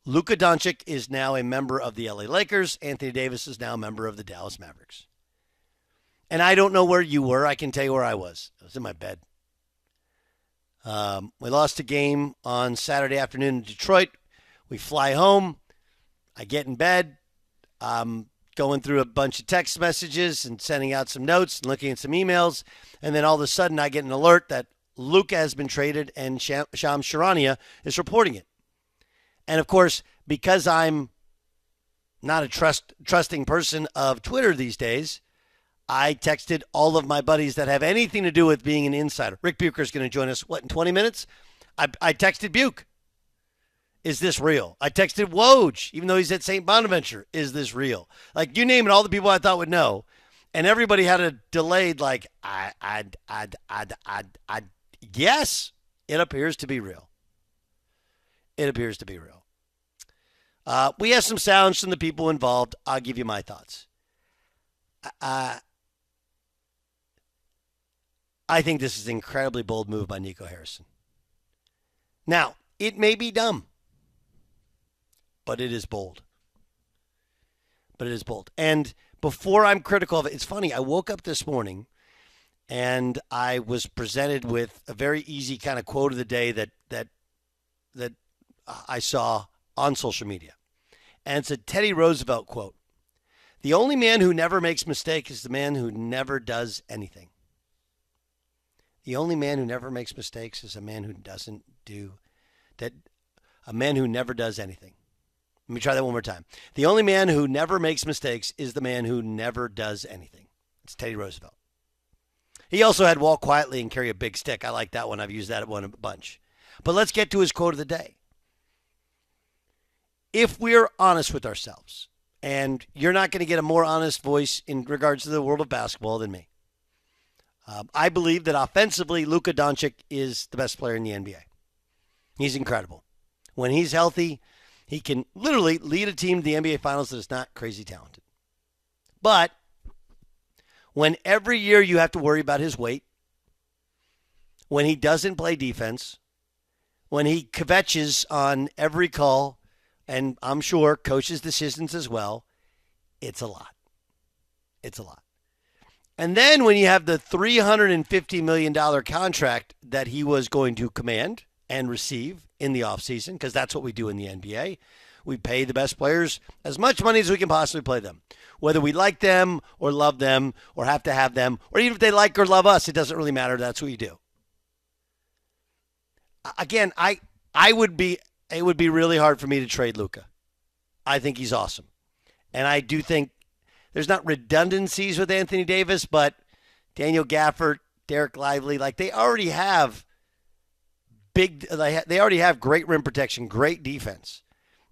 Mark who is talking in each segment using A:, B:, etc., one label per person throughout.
A: Luka Doncic is now a member of the LA Lakers. Anthony Davis is now a member of the Dallas Mavericks. And I don't know where you were. I can tell you where I was. I was in my bed. We lost a game on Saturday afternoon in Detroit. We fly home. I get in bed. I'm going through a bunch of text messages and sending out some notes and looking at some emails. And then all of a sudden I get an alert that Luka has been traded and Shams Charania is reporting it. And of course, because I'm not a trusting person of Twitter these days, I texted all of my buddies that have anything to do with being an insider. Rick Bucher is going to join us, in 20 minutes? I texted Buke. Is this real? I texted Woj, even though he's at St. Bonaventure. Is this real? Like, you name it, all the people I thought would know. And everybody had a delayed, like, yes, it appears to be real. It appears to be real. We have some sounds from the people involved. I'll give you my thoughts. I think this is an incredibly bold move by Nico Harrison. Now, it may be dumb, but it is bold. And before I'm critical of it, it's funny, I woke up this morning and I was presented with a very easy kind of quote of the day that I saw on social media. And it's a Teddy Roosevelt quote. The only man who never makes mistakes is the man who never does anything. The only man who never makes mistakes is a man who doesn't do that. A man who never does anything. Let me try that one more time. The only man who never makes mistakes is the man who never does anything. It's Teddy Roosevelt. He also had walk quietly and carry a big stick. I like that one. I've used that one a bunch. But let's get to his quote of the day. If we're honest with ourselves, and you're not going to get a more honest voice in regards to the world of basketball than me, I believe that offensively, Luka Doncic is the best player in the NBA. He's incredible. When he's healthy, he can literally lead a team to the NBA Finals that is not crazy talented. But when every year you have to worry about his weight, when he doesn't play defense, when he kvetches on every call, and I'm sure coaches' decisions as well, it's a lot. It's a lot. And then when you have the $350 million contract that he was going to command and receive in the offseason, because that's what we do in the NBA, we pay the best players as much money as we can possibly pay them. Whether we like them or love them or have to have them, or even if they like or love us, it doesn't really matter. That's what you do. Again, it would be really hard for me to trade Luka. I think he's awesome. And I do think there's not redundancies with Anthony Davis, but Daniel Gafford, Derek Lively, like they already have great rim protection, great defense.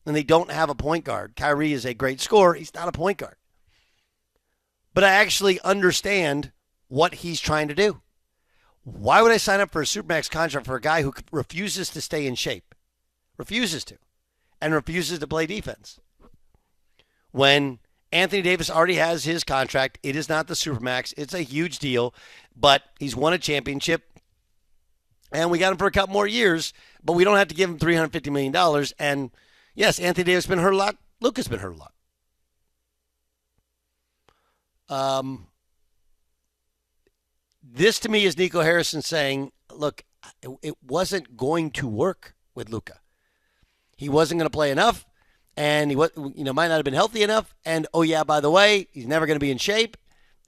A: And they don't have a point guard. Kyrie is a great scorer. He's not a point guard. But I actually understand what he's trying to do. Why would I sign up for a Supermax contract for a guy who refuses to stay in shape? Refuses to. And refuses to play defense. When Anthony Davis already has his contract, it is not the Supermax. It's a huge deal, but he's won a championship, and we got him for a couple more years, but we don't have to give him $350 million. And yes, Anthony Davis has been hurt a lot. Luka's been hurt a lot. This to me is Nico Harrison saying, look, it wasn't going to work with Luka. He wasn't going to play enough, and he might not have been healthy enough. And, oh, yeah, by the way, he's never going to be in shape.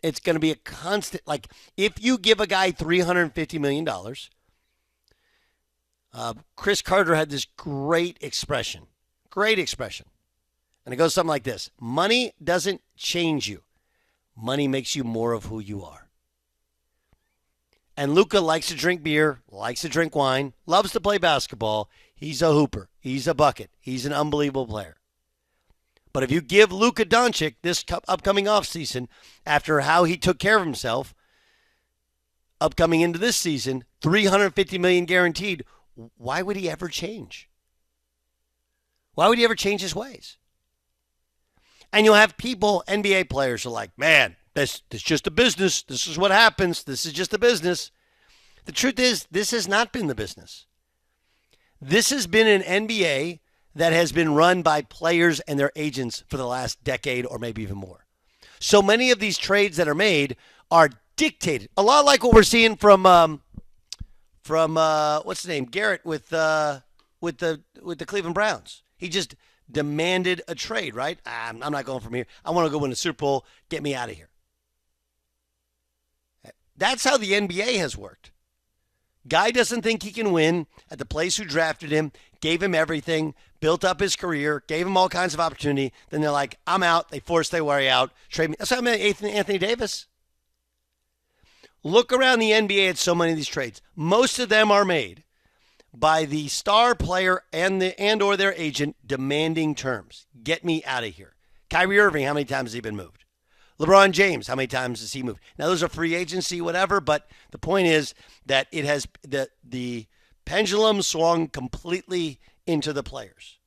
A: It's going to be a constant. Like, if you give a guy $350 million, Chris Carter had this great expression. And it goes something like this. Money doesn't change you. Money makes you more of who you are. And Luka likes to drink beer, likes to drink wine, loves to play basketball. He's a hooper. He's a bucket. He's an unbelievable player. But if you give Luka Doncic this upcoming offseason, after how he took care of himself, upcoming into this season, $350 million guaranteed, why would he ever change? Why would he ever change his ways? And you'll have people, NBA players, are like, man, this is just a business. This is what happens. This is just a business. The truth is, this has not been the business. This has been an NBA that has been run by players and their agents for the last decade or maybe even more. So many of these trades that are made are dictated, a lot like what we're seeing from what's the name, Garrett with the Cleveland Browns. He just demanded a trade, right? I'm not going from here. I want to go win a Super Bowl. Get me out of here. That's how the NBA has worked. Guy doesn't think he can win at the place who drafted him, gave him everything, built up his career, gave him all kinds of opportunity. Then they're like, I'm out. They force their way out. Trade me. That's how I met Anthony Davis. Look around the NBA at so many of these trades. Most of them are made by the star player and or their agent demanding terms. Get me out of here. Kyrie Irving, how many times has he been moved? LeBron James, how many times has he moved? Now, those are free agency, whatever, but the point is that it has the pendulum swung completely into the players.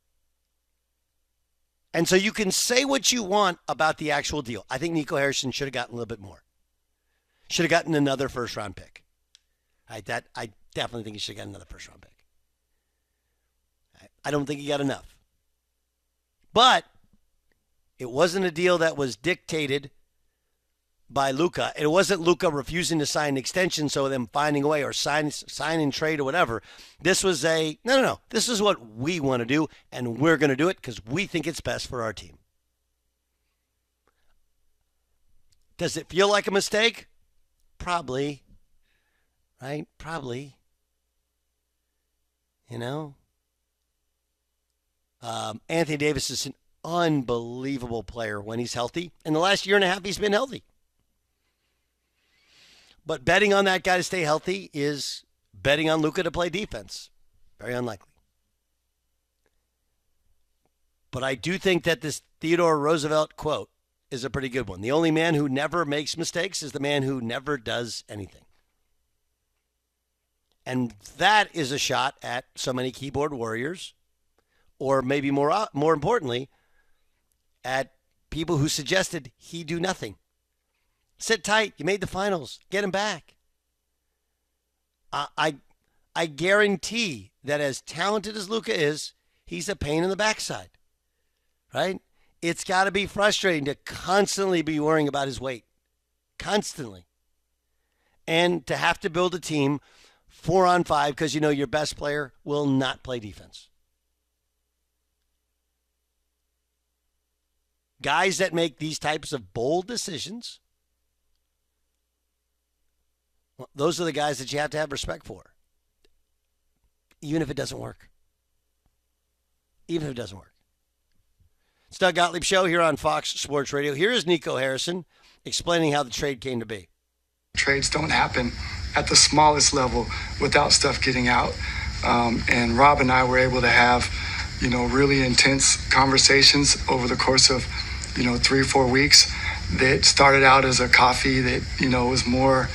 A: And so you can say what you want about the actual deal. I think Nico Harrison should have gotten a little bit more. Should have gotten another first-round pick. I definitely think he should have gotten another first-round pick. I don't think he got enough. But it wasn't a deal that was dictated by Luka. It wasn't Luka refusing to sign an extension, so them finding a way or sign and trade or whatever. This was no. This is what we want to do, and we're going to do it because we think it's best for our team. Does it feel like a mistake? Probably. Right? Probably. You know? Anthony Davis is an unbelievable player when he's healthy. In the last year and a half, he's been healthy. But betting on that guy to stay healthy is betting on Luka to play defense. Very unlikely. But I do think that this Theodore Roosevelt quote is a pretty good one. The only man who never makes mistakes is the man who never does anything. And that is a shot at so many keyboard warriors, or maybe more importantly, at people who suggested he do nothing. Sit tight. You made the finals. Get him back. I guarantee that as talented as Luka is, he's a pain in the backside, right? It's got to be frustrating to constantly be worrying about his weight, constantly, and to have to build a team 4-on-5 because you know your best player will not play defense. Guys that make these types of bold decisions, well, those are the guys that you have to have respect for, even if it doesn't work. Even if it doesn't work. It's Doug Gottlieb Show here on Fox Sports Radio. Here is Nico Harrison explaining how the trade came to be.
B: Trades don't happen at the smallest level without stuff getting out. And Rob and I were able to have, really intense conversations over the course of, 3 or 4 weeks that started out as a coffee that, was more,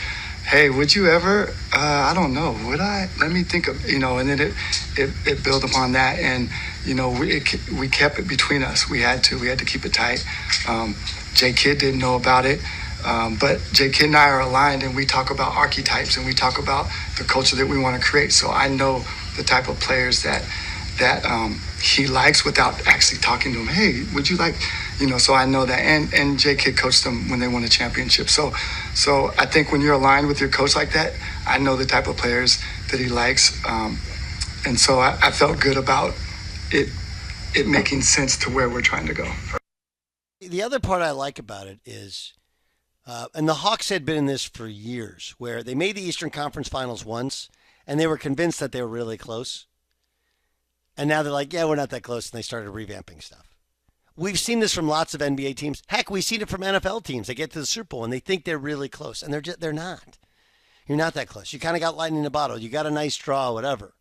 B: hey, would you ever, I don't know, would I? Let me think of, and then it built upon that. And, we kept it between us. We had to keep it tight. J Kidd didn't know about it. But J Kidd and I are aligned, and we talk about archetypes, and we talk about the culture that we want to create. So I know the type of players that he likes without actually talking to him. Hey, would you like, so I know that. And J Kidd coached them when they won a championship. So I think when you're aligned with your coach like that, I know the type of players that he likes. And so I felt good about it making sense to where we're trying to go.
A: The other part I like about it is, and the Hawks had been in this for years, where they made the Eastern Conference Finals once, and they were convinced that they were really close. And now they're like, yeah, we're not that close, and they started revamping stuff. We've seen this from lots of NBA teams. Heck, we've seen it from NFL teams. They get to the Super Bowl, and they think they're really close, and they're not. You're not that close. You kind of got lightning in a bottle. You got a nice draw, whatever.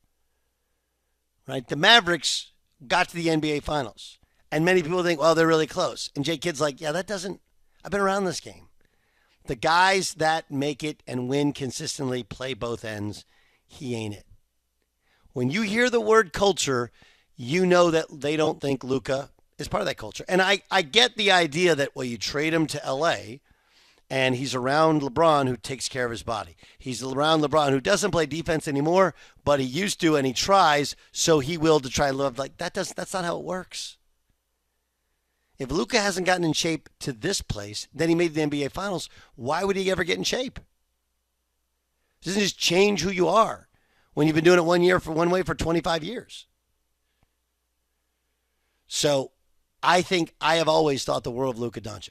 A: Right? The Mavericks got to the NBA Finals, and many people think, well, they're really close. And J Kidd's like, yeah, that doesn't – I've been around this game. The guys that make it and win consistently play both ends. He ain't it. When you hear the word culture, you know that they don't think Luka is part of that culture. And I get the idea that, well, you trade him to L.A., And he's around LeBron, who takes care of his body. He's around LeBron, who doesn't play defense anymore, but he used to, and he tries, so he will to try and live. Like, that's not how it works. If Luka hasn't gotten in shape to this place, then he made the NBA Finals, why would he ever get in shape? It doesn't just change who you are when you've been doing it one way for 25 years. So I think I have always thought the world of Luka Doncic.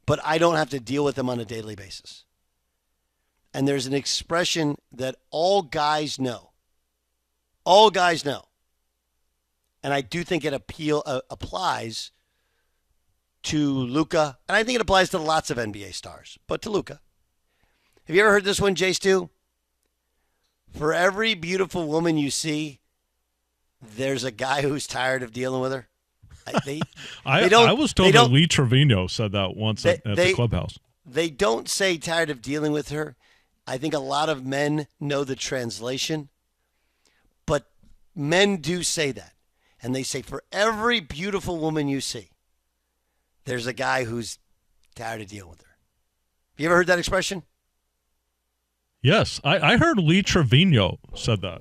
A: But I don't have to deal with him on a daily basis. And there's an expression that all guys know. All guys know. And I do think it applies to Luka. And I think it applies to lots of NBA stars. But to Luka. Have you ever heard this one, Jay Stu? For every beautiful woman you see, there's a guy who's tired of dealing with her.
C: I was told that Lee Trevino said that once at the clubhouse.
A: They don't say tired of dealing with her. I think a lot of men know the translation. But men do say that. And they say, for every beautiful woman you see, there's a guy who's tired of dealing with her. You ever heard that expression?
C: Yes. I heard Lee Trevino said that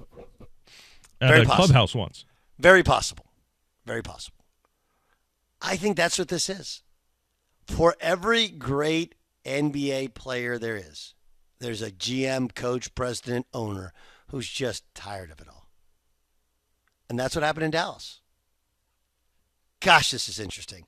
C: at a clubhouse once.
A: Very possible. Very possible. I think that's what this is. For every great NBA player there is, there's a GM, coach, president, owner who's just tired of it all. And that's what happened in Dallas. Gosh, this is interesting.